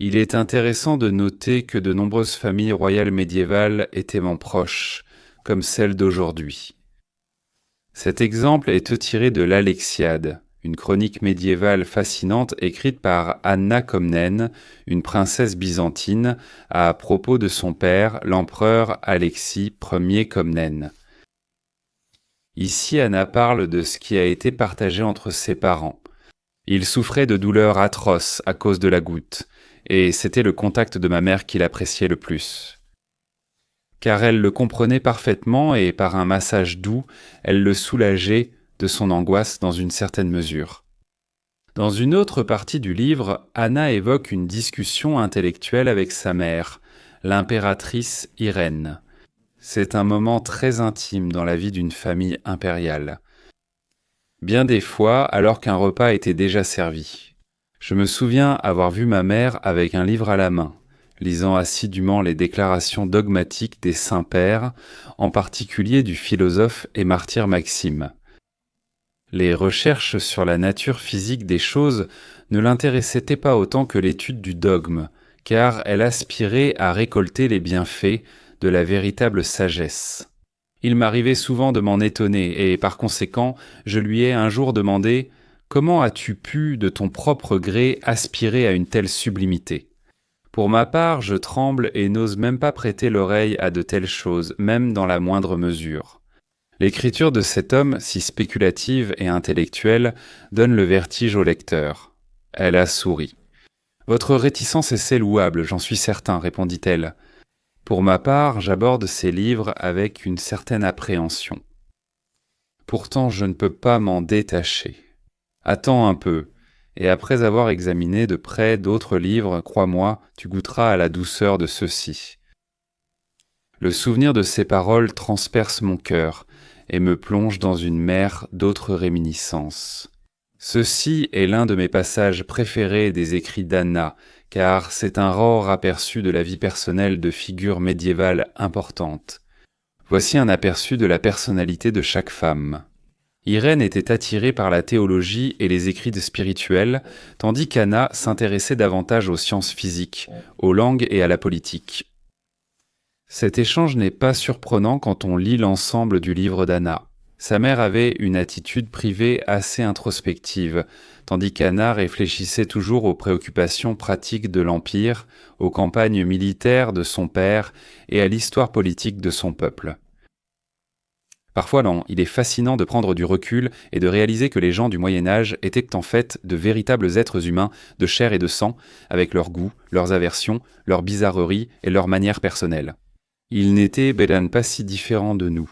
Il est intéressant de noter que de nombreuses familles royales médiévales étaient proches, comme celle d'aujourd'hui. Cet exemple est tiré de l'Alexiade, une chronique médiévale fascinante écrite par Anna Comnène, une princesse byzantine, à propos de son père, l'empereur Alexis Ier Comnène. Ici, Anna parle de ce qui a été partagé entre ses parents. Il souffrait de douleurs atroces à cause de la goutte, et c'était le contact de ma mère qu'il appréciait le plus. Car elle le comprenait parfaitement et par un massage doux, elle le soulageait de son angoisse dans une certaine mesure. Dans une autre partie du livre, Anna évoque une discussion intellectuelle avec sa mère, l'impératrice Irène. C'est un moment très intime dans la vie d'une famille impériale. Bien des fois, alors qu'un repas était déjà servi. Je me souviens avoir vu ma mère avec un livre à la main, lisant assidûment les déclarations dogmatiques des saints-pères, en particulier du philosophe et martyr Maxime. Les recherches sur la nature physique des choses ne l'intéressaient pas autant que l'étude du dogme, car elle aspirait à récolter les bienfaits de la véritable sagesse. Il m'arrivait souvent de m'en étonner, et par conséquent, je lui ai un jour demandé « Comment as-tu pu, de ton propre gré, aspirer à une telle sublimité ?» Pour ma part, je tremble et n'ose même pas prêter l'oreille à de telles choses, même dans la moindre mesure. L'écriture de cet homme, si spéculative et intellectuelle, donne le vertige au lecteur. Elle a souri. « Votre réticence est louable, j'en suis certain, répondit-elle. Pour ma part, j'aborde ces livres avec une certaine appréhension. Pourtant, je ne peux pas m'en détacher. Attends un peu, et après avoir examiné de près d'autres livres, crois-moi, tu goûteras à la douceur de ceux-ci. » Le souvenir de ces paroles transperce mon cœur et me plonge dans une mer d'autres réminiscences. Ceci est l'un de mes passages préférés des écrits d'Anna, car c'est un rare aperçu de la vie personnelle de figures médiévales importantes. Voici un aperçu de la personnalité de chaque femme. Irène était attirée par la théologie et les écrits spirituels, tandis qu'Anna s'intéressait davantage aux sciences physiques, aux langues et à la politique. Cet échange n'est pas surprenant quand on lit l'ensemble du livre d'Anna. Sa mère avait une attitude privée assez introspective, tandis qu'Anna réfléchissait toujours aux préoccupations pratiques de l'Empire, aux campagnes militaires de son père et à l'histoire politique de son peuple. Parfois, non, il est fascinant de prendre du recul et de réaliser que les gens du Moyen-Âge étaient en fait de véritables êtres humains de chair et de sang, avec leurs goûts, leurs aversions, leurs bizarreries et leurs manières personnelles. Ils n'étaient pas si différents de nous.